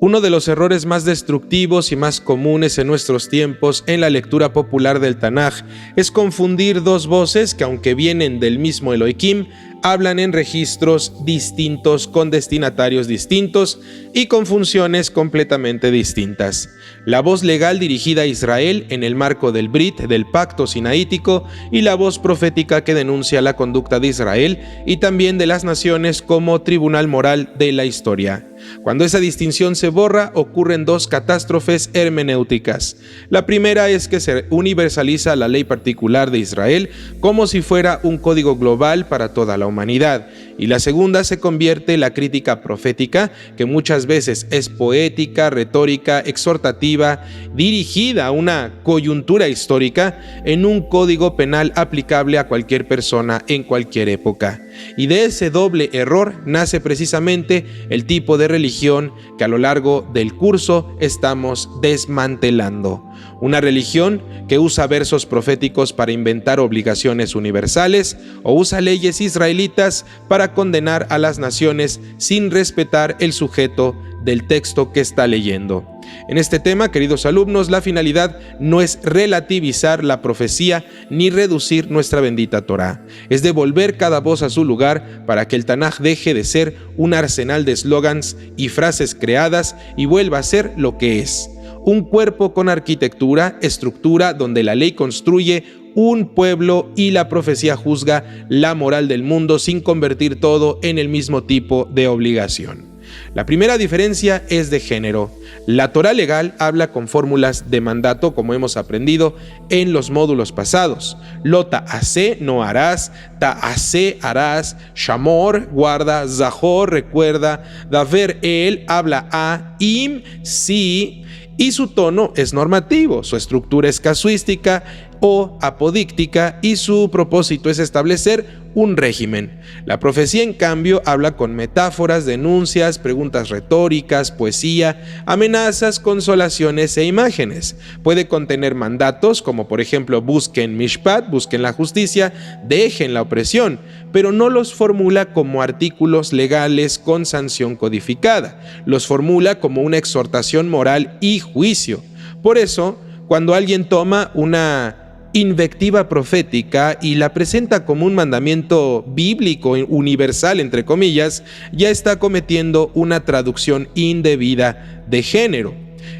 Uno de los errores más destructivos y más comunes en nuestros tiempos en la lectura popular del Tanaj es confundir dos voces que, aunque vienen del mismo Elohim, hablan en registros distintos con destinatarios distintos y con funciones completamente distintas. La voz legal dirigida a Israel en el marco del Brit, del pacto sinaítico, y la voz profética que denuncia la conducta de Israel y también de las naciones como tribunal moral de la historia. Cuando esa distinción se borra, ocurren dos catástrofes hermenéuticas. La primera es que se universaliza la ley particular de Israel como si fuera un código global para toda la humanidad. Y la segunda se convierte la crítica profética, que muchas veces es poética, retórica, exhortativa, dirigida a una coyuntura histórica, en un código penal aplicable a cualquier persona en cualquier época. Y de ese doble error nace precisamente el tipo de religión que a lo largo del curso estamos desmantelando. Una religión que usa versos proféticos para inventar obligaciones universales o usa leyes israelitas para condenar a las naciones sin respetar el sujeto del texto que está leyendo. En este tema, queridos alumnos, la finalidad no es relativizar la profecía ni reducir nuestra bendita Torá. Es devolver cada voz a su lugar para que el Tanaj deje de ser un arsenal de eslogans y frases creadas y vuelva a ser lo que es: un cuerpo con arquitectura, estructura, donde la ley construye un pueblo y la profecía juzga la moral del mundo sin convertir todo en el mismo tipo de obligación. La primera diferencia es de género. La Torá legal habla con fórmulas de mandato, como hemos aprendido en los módulos pasados. Lo ta'asé, no harás; ta'asé, harás; shamor, guarda; zahor, recuerda; daver el, habla a; im, sí. Y su tono es normativo, su estructura es casuística o apodíctica y su propósito es establecer un régimen. La profecía, en cambio, habla con metáforas, denuncias, preguntas retóricas, poesía, amenazas, consolaciones e imágenes. Puede contener mandatos como, por ejemplo, busquen mishpat, busquen la justicia, dejen la opresión, pero no los formula como artículos legales con sanción codificada. Los formula como una exhortación moral y juicio. Por eso, cuando alguien toma una invectiva profética y la presenta como un mandamiento bíblico universal, entre comillas, ya está cometiendo una traducción indebida de género.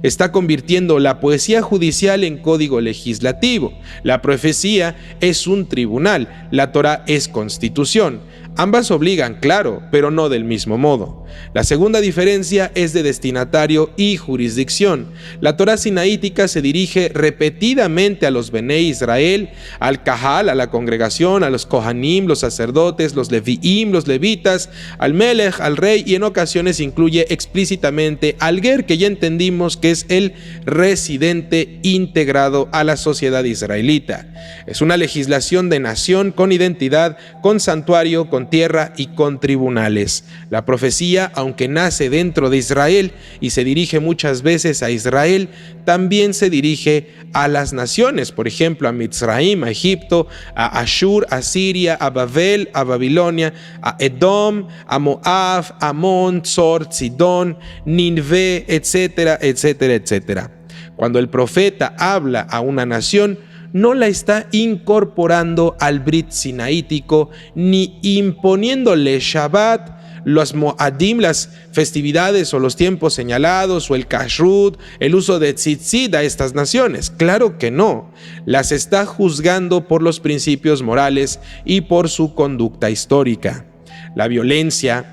Está convirtiendo la poesía judicial en código legislativo. La profecía es un tribunal, la Torá es constitución. Ambas obligan, claro, pero no del mismo modo. La segunda diferencia es de destinatario y jurisdicción. La Torá sinaítica se dirige repetidamente a los Benei Israel, al Kahal, a la congregación, a los Kohanim, los sacerdotes, los Leviim, los levitas, al Melech, al rey, y en ocasiones incluye explícitamente al Ger, que ya entendimos que es el residente integrado a la sociedad israelita. Es una legislación de nación con identidad, con santuario, con tierra y con tribunales. La profecía, aunque nace dentro de Israel y se dirige muchas veces a Israel, también se dirige a las naciones, por ejemplo a Mitzraim, a Egipto, a Ashur, a Siria, a Babel, a Babilonia, a Edom, a Moab, Amón, Tzor, Sidón, Ninvé, etcétera, etcétera, etcétera. Cuando el profeta habla a una nación, no la está incorporando al Brit sinaítico ni imponiéndole Shabbat, los Moadim, las festividades o los tiempos señalados, o el Kashrut, el uso de tzitzit a estas naciones. Claro que no. Las está juzgando por los principios morales y por su conducta histórica. La violencia,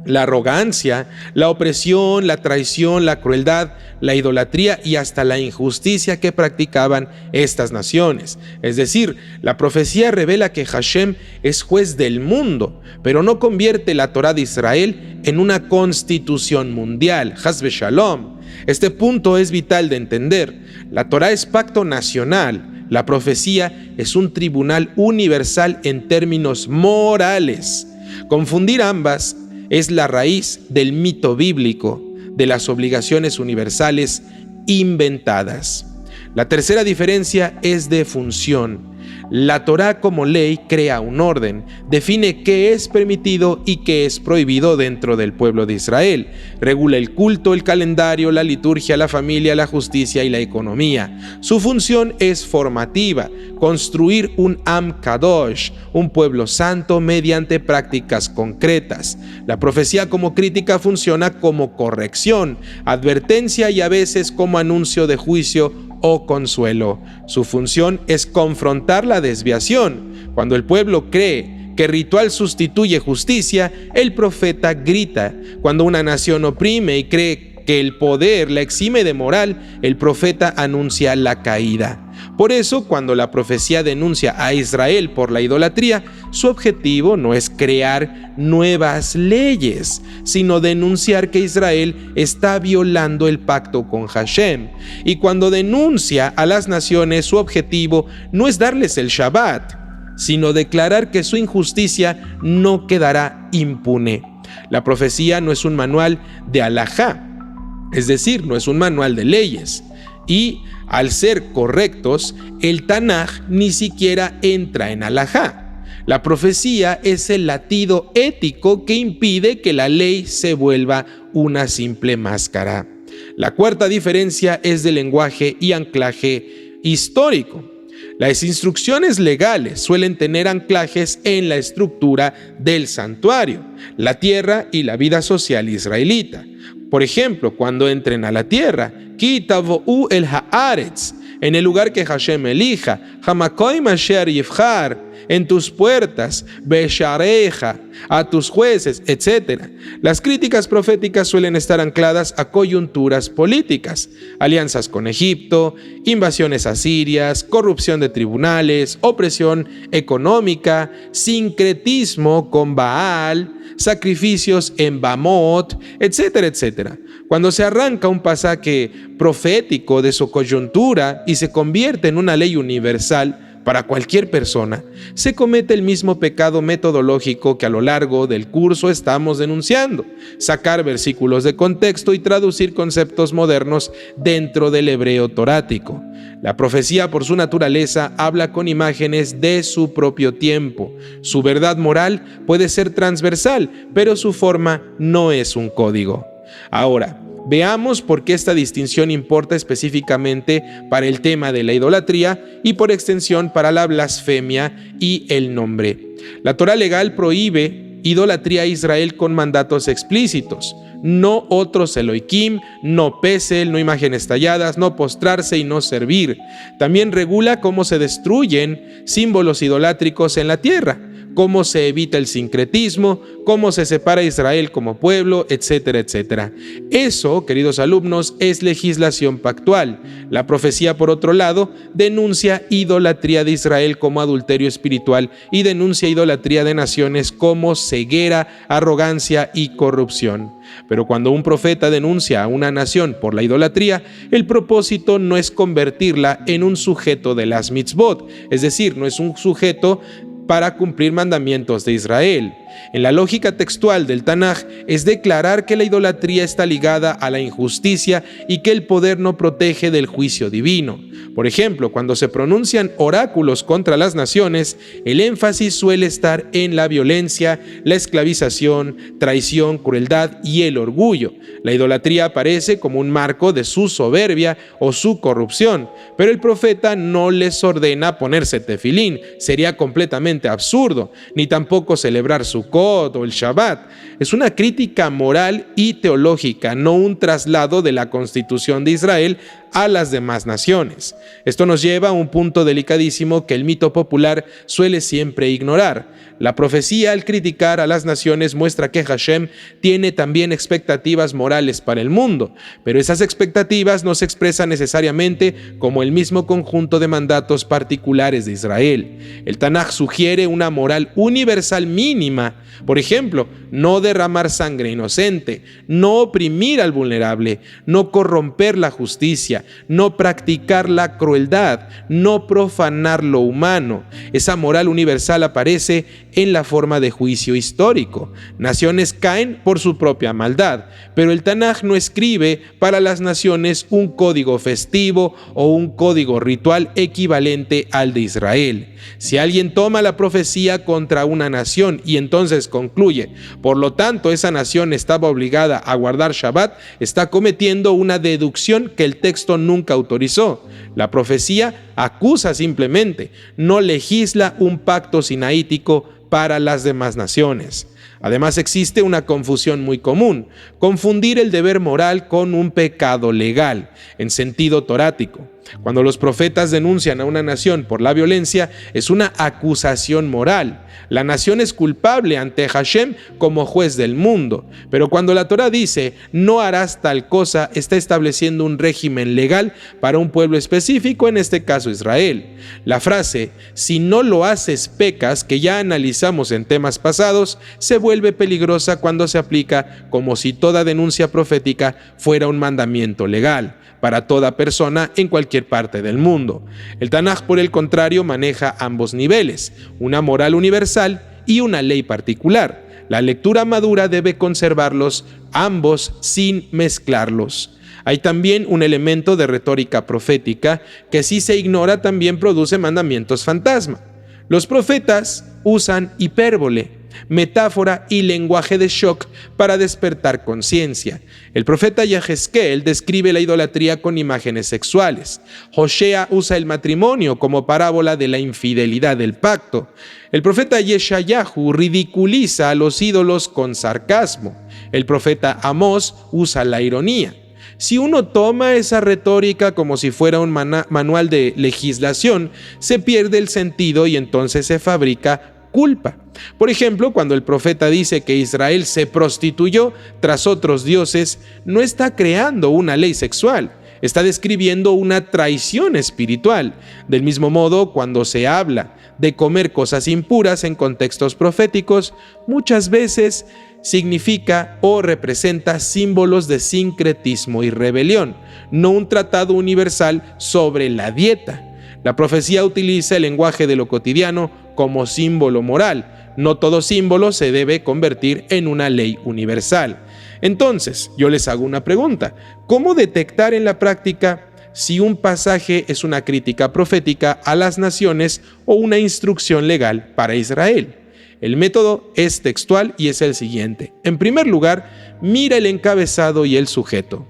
la arrogancia, la opresión, la traición, la crueldad, la idolatría y hasta la injusticia que practicaban estas naciones. Es decir, la profecía revela que Hashem es juez del mundo, pero no convierte la Torá de Israel en una constitución mundial. Haz v'shalom. Este punto es vital de entender. La Torá es pacto nacional. La profecía es un tribunal universal en términos morales. Confundir ambas es la raíz del mito bíblico, de las obligaciones universales inventadas. La tercera diferencia es de función. La Torá como ley crea un orden, define qué es permitido y qué es prohibido dentro del pueblo de Israel, regula el culto, el calendario, la liturgia, la familia, la justicia y la economía. Su función es formativa, construir un Am Kadosh, un pueblo santo mediante prácticas concretas. La profecía como crítica funciona como corrección, advertencia y a veces como anuncio de juicio o consuelo. Su función es confrontar la desviación. Cuando el pueblo cree que ritual sustituye justicia, el profeta grita. Cuando una nación oprime y cree que el poder la exime de moral, el profeta anuncia la caída. Por eso, cuando la profecía denuncia a Israel por la idolatría, su objetivo no es crear nuevas leyes, sino denunciar que Israel está violando el pacto con Hashem. Y cuando denuncia a las naciones, su objetivo no es darles el Shabbat, sino declarar que su injusticia no quedará impune. La profecía no es un manual de halajá, es decir, no es un manual de leyes. Y al ser correctos, el Tanaj ni siquiera entra en halajá. La profecía es el latido ético que impide que la ley se vuelva una simple máscara. La cuarta diferencia es de lenguaje y anclaje histórico. Las instrucciones legales suelen tener anclajes en la estructura del santuario, la tierra y la vida social israelita. Por ejemplo, cuando entren a la tierra, Ki tavo'u el haaretz, en el lugar que Hashem elija, Hamakoim asher yivchar, en tus puertas, Beshareja, a tus jueces, etc. Las críticas proféticas suelen estar ancladas a coyunturas políticas, alianzas con Egipto, invasiones asirias, corrupción de tribunales, opresión económica, sincretismo con Baal, sacrificios en Bamot, etcétera, etcétera. Cuando se arranca un pasaje profético de su coyuntura y se convierte en una ley universal para cualquier persona, se comete el mismo pecado metodológico que a lo largo del curso estamos denunciando: sacar versículos de contexto y traducir conceptos modernos dentro del hebreo torático. La profecía, por su naturaleza, habla con imágenes de su propio tiempo. Su verdad moral puede ser transversal, pero su forma no es un código. Ahora, veamos por qué esta distinción importa específicamente para el tema de la idolatría y por extensión para la blasfemia y el nombre. La Torá legal prohíbe idolatría a Israel con mandatos explícitos: no otros Elohim, no pesel, no imágenes talladas, no postrarse y no servir. También regula cómo se destruyen símbolos idolátricos en la tierra, cómo se evita el sincretismo, cómo se separa a Israel como pueblo, etcétera, etcétera. Eso, queridos alumnos, es legislación pactual. La profecía, por otro lado, denuncia idolatría de Israel como adulterio espiritual y denuncia idolatría de naciones como ceguera, arrogancia y corrupción. Pero cuando un profeta denuncia a una nación por la idolatría, el propósito no es convertirla en un sujeto de las mitzvot, es decir, no es un sujeto para cumplir mandamientos de Israel. En la lógica textual del Tanaj es declarar que la idolatría está ligada a la injusticia y que el poder no protege del juicio divino. Por ejemplo, cuando se pronuncian oráculos contra las naciones, el énfasis suele estar en la violencia, la esclavización, traición, crueldad y el orgullo. La idolatría aparece como un marco de su soberbia o su corrupción, pero el profeta no les ordena ponerse tefilín, sería completamente absurdo, ni tampoco celebrar Sukkot o el Shabbat. Es una crítica moral y teológica, no un traslado de la Constitución de Israel a las demás naciones. Esto nos lleva a un punto delicadísimo que el mito popular suele siempre ignorar. La profecía, al criticar a las naciones, muestra que Hashem tiene también expectativas morales para el mundo, pero esas expectativas no se expresan necesariamente como el mismo conjunto de mandatos particulares de Israel. El Tanaj sugiere una moral universal mínima. Por ejemplo, no derramar sangre inocente, no oprimir al vulnerable, no corromper la justicia, no practicar la crueldad, no profanar lo humano. Esa moral universal aparece en la forma de juicio histórico. Naciones caen por su propia maldad, pero el Tanaj no escribe para las naciones un código festivo o un código ritual equivalente al de Israel. Si alguien toma la profecía contra una nación y entonces concluye, por lo tanto esa nación estaba obligada a guardar Shabbat, está cometiendo una deducción que el texto nunca autorizó. La profecía acusa simplemente, no legisla un pacto sinaítico para las demás naciones. Además existe una confusión muy común, confundir el deber moral con un pecado legal, en sentido torático. Cuando los profetas denuncian a una nación por la violencia, es una acusación moral. La nación es culpable ante Hashem como juez del mundo. Pero cuando la Torá dice, no harás tal cosa, está estableciendo un régimen legal para un pueblo específico, en este caso Israel. La frase, si no lo haces pecas, que ya analizamos en temas pasados, se vuelve peligrosa cuando se aplica como si toda denuncia profética fuera un mandamiento legal para toda persona en cualquier parte del mundo. El Tanaj, por el contrario, maneja ambos niveles, una moral universal y una ley particular. La lectura madura debe conservarlos ambos sin mezclarlos. Hay también un elemento de retórica profética que, si se ignora, también produce mandamientos fantasma. Los profetas usan hipérbole, metáfora y lenguaje de shock para despertar conciencia. El profeta Yehezkel describe la idolatría con imágenes sexuales. Hosea usa el matrimonio como parábola de la infidelidad del pacto. El profeta Yeshayahu ridiculiza a los ídolos con sarcasmo. El profeta Amós usa la ironía. Si uno toma esa retórica como si fuera un manual de legislación, se pierde el sentido y entonces se fabrica culpa. Por ejemplo, cuando el profeta dice que Israel se prostituyó tras otros dioses, no está creando una ley sexual, está describiendo una traición espiritual. Del mismo modo, cuando se habla de comer cosas impuras en contextos proféticos, muchas veces significa o representa símbolos de sincretismo y rebelión, no un tratado universal sobre la dieta. La profecía utiliza el lenguaje de lo cotidiano como símbolo moral. No todo símbolo se debe convertir en una ley universal. Entonces, yo les hago una pregunta. ¿Cómo detectar en la práctica si un pasaje es una crítica profética a las naciones o una instrucción legal para Israel? El método es textual y es el siguiente. En primer lugar, mira el encabezado y el sujeto.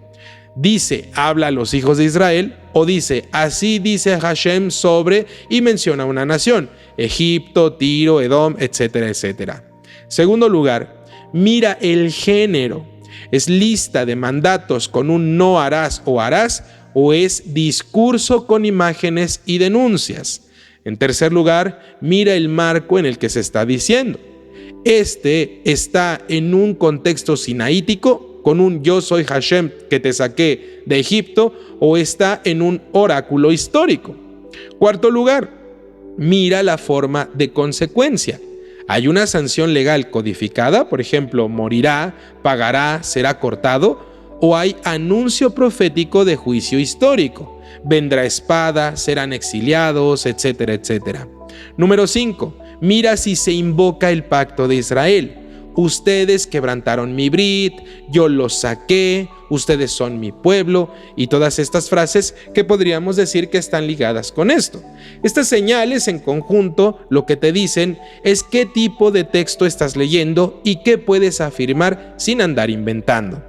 Dice, habla a los hijos de Israel, o dice, así dice Hashem sobre, y menciona una nación, Egipto, Tiro, Edom, etcétera, etcétera. Segundo lugar, mira el género. ¿Es lista de mandatos con un no harás, o es discurso con imágenes y denuncias? En tercer lugar, mira el marco en el que se está diciendo. Este está en un contexto sinaítico, con un yo soy Hashem que te saqué de Egipto, o está en un oráculo histórico. Cuarto lugar, mira la forma de consecuencia. ¿Hay una sanción legal codificada? Por ejemplo, morirá, pagará, será cortado, o hay anuncio profético de juicio histórico. Vendrá espada, serán exiliados, etcétera, etcétera. Número 5. Mira si se invoca el pacto de Israel. Ustedes quebrantaron mi brit, yo los saqué, ustedes son mi pueblo, y todas estas frases que podríamos decir que están ligadas con esto. Estas señales en conjunto lo que te dicen es qué tipo de texto estás leyendo y qué puedes afirmar sin andar inventando.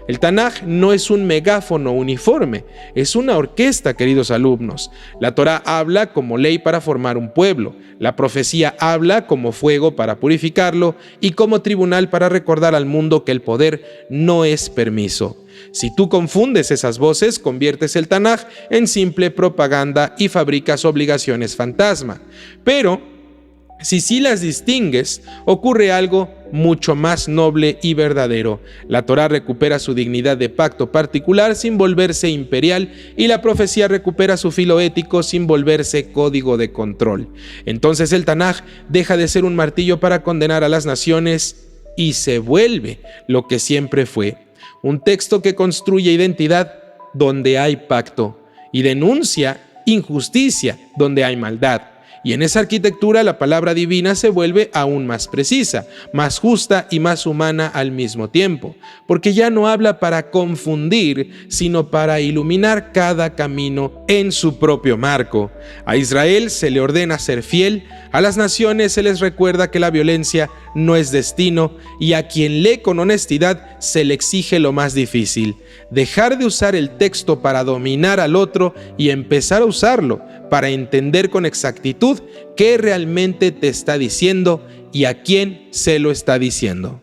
El Tanaj no es un megáfono uniforme, es una orquesta, queridos alumnos. La Torá habla como ley para formar un pueblo, la profecía habla como fuego para purificarlo y como tribunal para recordar al mundo que el poder no es permiso. Si tú confundes esas voces, conviertes el Tanaj en simple propaganda y fabricas obligaciones fantasma. Pero si sí las distingues, ocurre algo mucho más noble y verdadero. La Torá recupera su dignidad de pacto particular sin volverse imperial, y la profecía recupera su filo ético sin volverse código de control. Entonces el Tanaj deja de ser un martillo para condenar a las naciones y se vuelve lo que siempre fue: un texto que construye identidad donde hay pacto y denuncia injusticia donde hay maldad. Y en esa arquitectura la palabra divina se vuelve aún más precisa, más justa y más humana al mismo tiempo, porque ya no habla para confundir, sino para iluminar cada camino en su propio marco. A Israel se le ordena ser fiel, a las naciones se les recuerda que la violencia no es destino, y a quien lee con honestidad se le exige lo más difícil: dejar de usar el texto para dominar al otro y empezar a usarlo para entender con exactitud qué realmente te está diciendo y a quién se lo está diciendo.